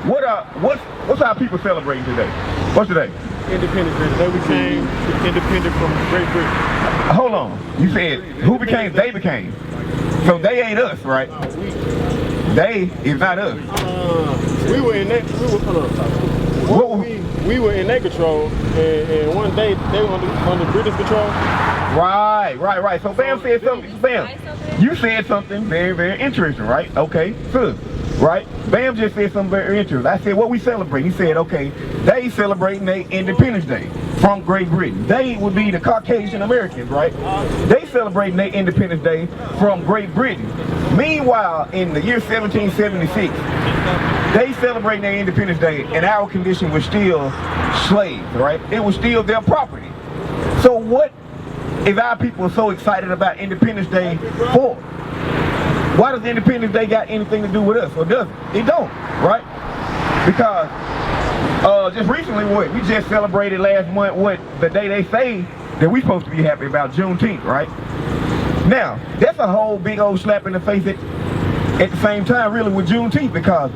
what's our people celebrating today? What's today? Independence Day. They became independent from Great Britain. Hold on. You said who became? They became. So they ain't us, right? They is not us. We were in that. We were in their control, and one day they were under British control. Right. So Bam said something. Bam, you said something very, very interesting, right? Okay, good. Right? Bam just said something very interesting. I said, what we celebrate? He said, okay, they celebrating their Independence Day from Great Britain. They would be the Caucasian Americans, right? They celebrating their Independence Day from Great Britain. Meanwhile, in the year 1776, they celebrating their Independence Day, and our condition was still slaves, right? It was still their property. So what is our people so excited about Independence Day for? Why does Independence Day got anything to do with us, or does it? It don't, right? Because just recently, we just celebrated last month, the day they say that we supposed to be happy about, Juneteenth, right? Now, that's a whole big old slap in the face at the same time, really, with Juneteenth, because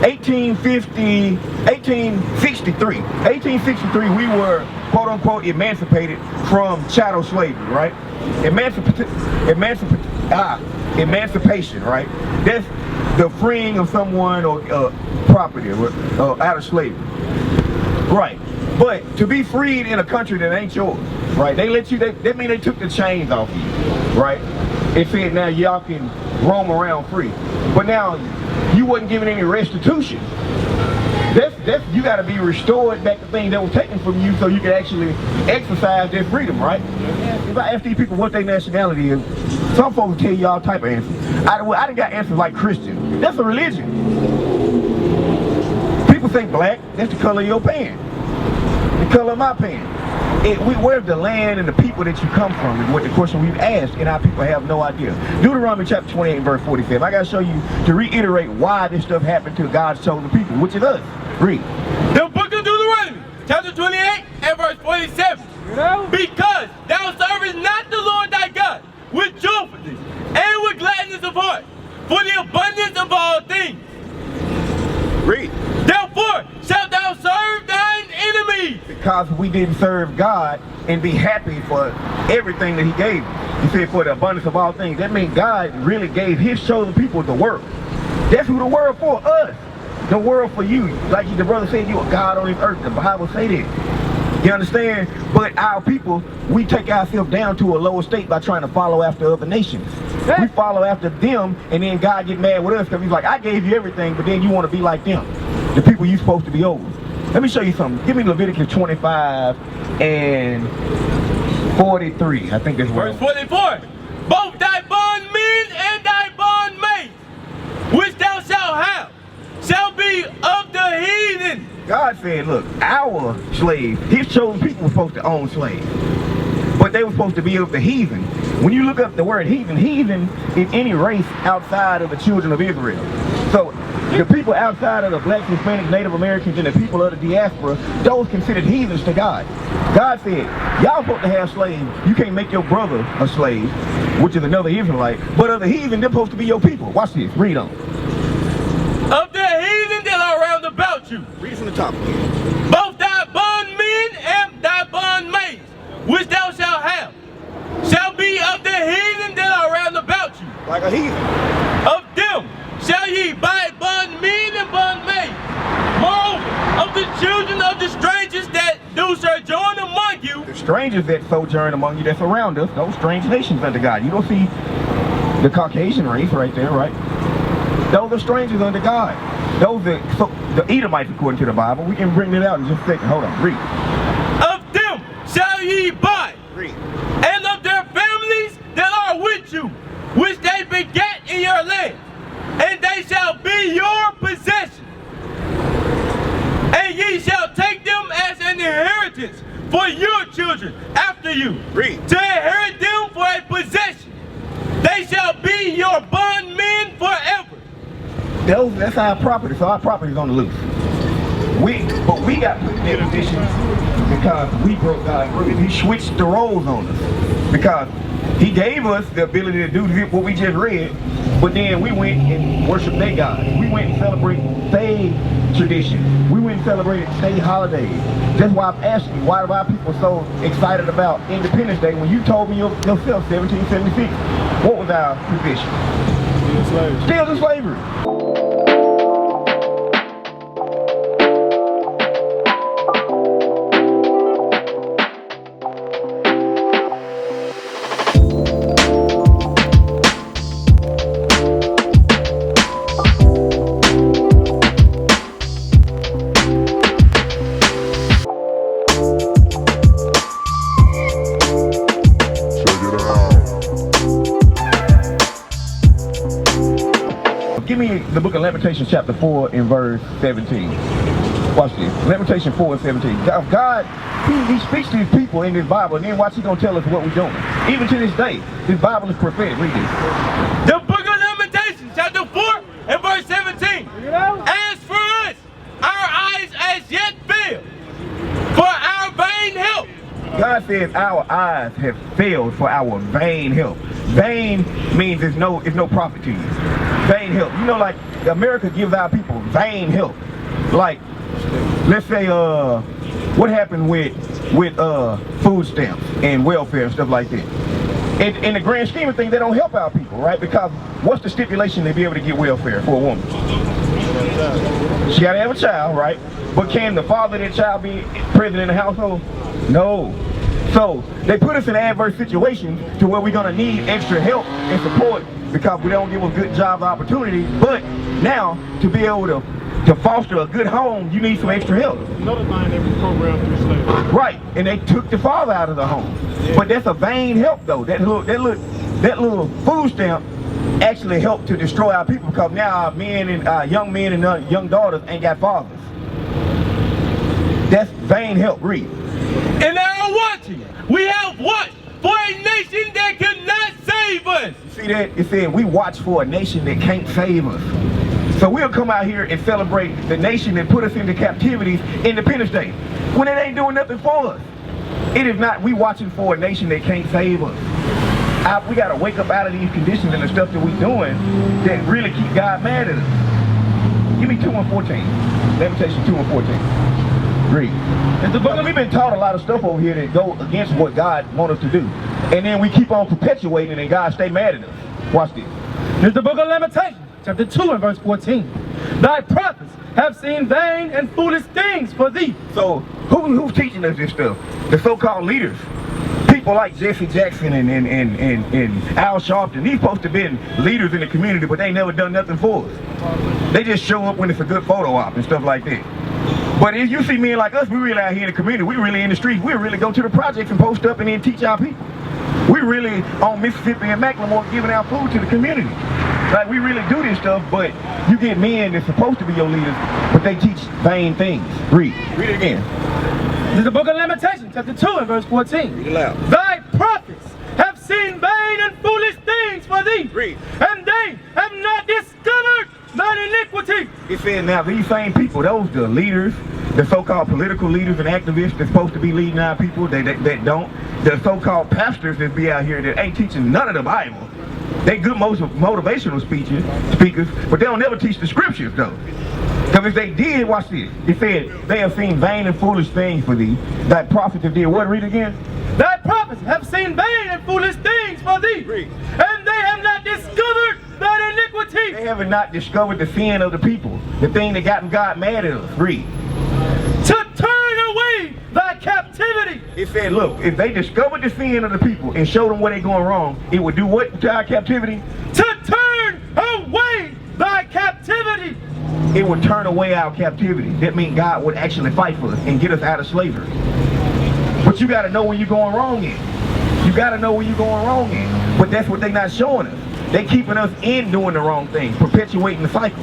1863, we were, quote unquote, emancipated from chattel slavery, right? Emancipation, right? That's the freeing of someone or property out of slavery, right? But to be freed in a country that ain't yours, right? They let you. That mean they took the chains off you, right? It said now y'all can roam around free, but now you wasn't given any restitution. That's you got to be restored back to things that was taken from you so you can actually exercise their freedom, right? If I ask these people what their nationality is, some folks tell you all type of answers. I done got answers like Christian. That's a religion. People say black, that's the color of your pants. The color of my pants. Where's the land and the people that you come from is what the question we've asked, and our people have no idea. Deuteronomy chapter 28 verse 47. I got to show you, to reiterate why this stuff happened to God's chosen people, which is us. Read. The book of Deuteronomy chapter 28 and verse 47. Because thou servest not the Lord thy God with joyfulness and with gladness of heart, for the abundance of all things. Read. Therefore shalt thou serve thine enemies. Because we didn't serve God and be happy for everything that he gave. He said for the abundance of all things. That means God really gave his chosen people the world. That's who the world for, us. The world for you. Like the brother said, you are God on this earth. The Bible say that. You understand? But our people, we take ourselves down to a lower state by trying to follow after other nations. We follow after them, and then God get mad with us because he's like, I gave you everything, but then you want to be like them. The people you supposed to be over. Let me show you something. Give me Leviticus 25 and 43. I think that's verse 44. Both thy bondmen and thy bondmaids, which thou shalt have, shall be of the heathen. God said, look, our slaves, his chosen people were supposed to own slaves, but they were supposed to be of the heathen. When you look up the word heathen, heathen is any race outside of the children of Israel. So the people outside of the blacks, Hispanics, Native Americans, and the people of the diaspora, those considered heathens to God. God said, y'all supposed to have slaves. You can't make your brother a slave, which is another Israelite, but of the heathen, they're supposed to be your people. Watch this, read on. Of the heathen that are round about you. Read from the top. Both thy bondmen and thy bondmaids, which thou shalt have, shall be of the heathen that are round about you. Like a heathen. Of them shall ye buy bondmen and bondmaids. Moreover, of the children of the strangers that do sojourn among you. The strangers that sojourn among you, that's around us, those strange nations under God. You don't see the Caucasian race right there, right? Those are strangers under God. Those are the Edomites, according to the Bible. We can bring it out in just a second. Hold on, read. Of them shall ye buy. Read. And of their families that are with you, which they begat in your land, and they shall be your possession. And ye shall take them as an inheritance for your children after you. Read. To inherit them for a possession. They shall be your bondmen forever. That's our property, so our property is on the loose. But we got put in that position because we broke God's rules. He switched the roles on us because he gave us the ability to do what we just read, But then we went and worshiped their God. We went and celebrated their tradition. We went and celebrated their holidays. That's why I'm asking you, why are our people so excited about Independence Day when you told me yourself 1776? What was our position? Still in slavery. Give me the book of Lamentations chapter 4 and verse 17. Watch this. Lamentations 4 and 17. God, he speaks to his people in this Bible, and then watch, he's going to tell us what we're doing. Even to this day, this Bible is prophetic. Read this. The book of Lamentations chapter 4 and verse 17. As for us, our eyes as yet fail for our vain help. God says our eyes have failed for our vain help. Vain means it's no profit to you. Vain help. You know, like America gives our people vain help. Like, let's say, what happened with food stamps and welfare and stuff like that. In the grand scheme of things, they don't help our people, right? Because what's the stipulation to be able to get welfare for a woman? She got to have a child, right? But can the father of that child be present in the household? No. So they put us in adverse situations to where we're gonna need extra help and support because we don't give a good job opportunity. But now to be able to foster a good home, you need some extra help. Another thing they were programmed through slavery. Right, and they took the father out of the home. Yeah. But that's a vain help though. That little food stamp actually helped to destroy our people because now our men and young men and young daughters ain't got fathers. That's vain help. Read. In our watching, we have watched for a nation that could not save us. You see that? It said we watch for a nation that can't save us. So we'll come out here and celebrate the nation that put us into captivity, Independence Day, when it ain't doing nothing for us. It is not, we watching for a nation that can't save us. We got to wake up out of these conditions and the stuff that we doing that really keep God mad at us. Give me 2 and 14. Lamentations 2 and 14. Read. We've been taught a lot of stuff over here that go against what God wants us to do. And then we keep on perpetuating and God stay mad at us. Watch this. Here's the book of Lamentations, chapter 2 and verse 14. Thy prophets have seen vain and foolish things for thee. So who's teaching us this stuff? The so-called leaders. People like Jesse Jackson and Al Sharpton. These supposed to be leaders in the community, but they ain't never done nothing for us. They just show up when it's a good photo op and stuff like that. But if you see men like us, we really out here in the community, we really in the streets, we really go to the projects and post up and then teach our people. We really on Mississippi and Macklemore giving out food to the community. Like we really do this stuff, but you get men that's supposed to be your leaders, but they teach vain things. Read it again. This is the book of Lamentations, chapter 2 and verse 14. Read it loud. Thy prophets have seen vain and foolish things for thee. Read. And they have not discovered thine iniquity. It says now these same people, those the leaders, the so-called political leaders and activists that's supposed to be leading our people, that don't. The so-called pastors that be out here that ain't teaching none of the Bible. They good motivational speakers, but they don't never teach the scriptures though. Because if they did, watch this. It said, they have seen vain and foolish things for thee. Thy prophets have did what? Read again. Thy prophets have seen vain and foolish things for thee. Read. And they have not discovered thine iniquity. They have not discovered the sin of the people. The thing that got God mad at us. Read. To turn away thy captivity. It said, look, if they discovered the sin of the people and showed them where they're going wrong, it would do what to our captivity? To turn away thy captivity. It would turn away our captivity. That means God would actually fight for us and get us out of slavery. But you got to know where you're going wrong in. You got to know where you're going wrong in. But that's what they're not showing us. They keeping us in doing the wrong thing, perpetuating the cycle.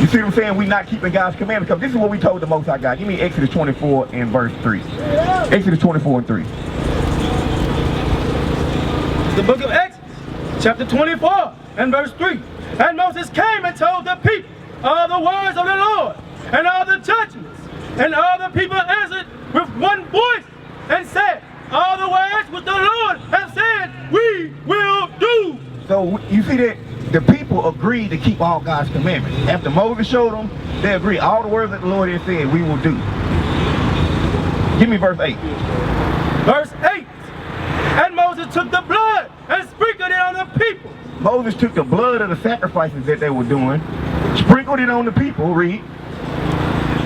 You see what I'm saying? We're not keeping God's commandments. Because this is what we told the Most High God. Give me Exodus 24 and verse 3. Exodus 24 and 3. The book of Exodus, chapter 24 and verse 3. And Moses came and told the people all the words of the Lord and all the judgments. And all the people answered with one voice and said, all the words which the Lord has said, we will do. So you see that the people agreed to keep all God's commandments. After Moses showed them, they agreed. All the words that the Lord had said, we will do. Give me verse 8. Verse 8. And Moses took the blood and sprinkled it on the people. Moses took the blood of the sacrifices that they were doing, sprinkled it on the people, read.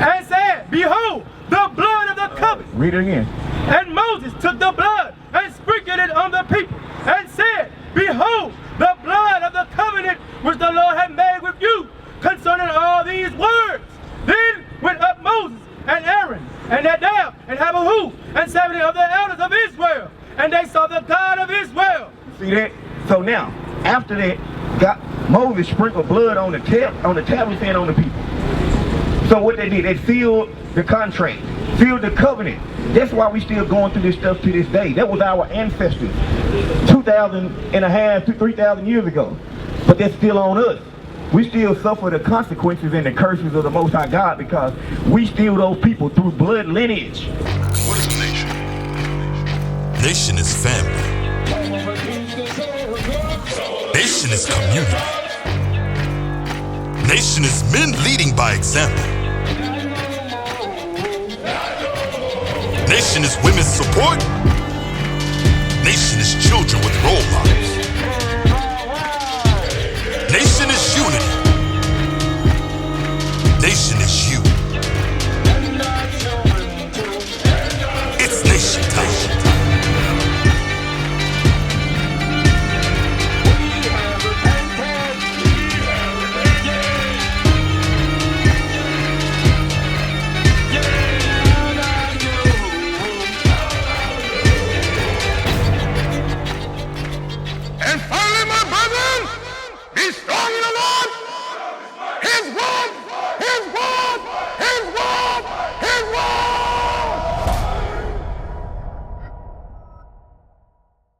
And said, behold, the blood of the covenant. Read it again. And Moses took the blood and sprinkled it on the people, and said, behold, the blood of the covenant which the Lord had made with you concerning all these words. Then went up Moses and Aaron and Nadab and Abihu and 70 of the elders of Israel, and they saw the God of Israel. See that? So now, after that, Moses sprinkled blood on the tablets and on the people. So what they did, they sealed the contract, sealed the covenant. That's why we still going through this stuff to this day. That was our ancestors 3,000 years ago. But that's still on us. We still suffer the consequences and the curses of the Most High God because we steal those people through blood lineage. What is a nation? Nation is family. Nation is community. Nation is men leading by example. Nation is women's support. Nation is children with role models.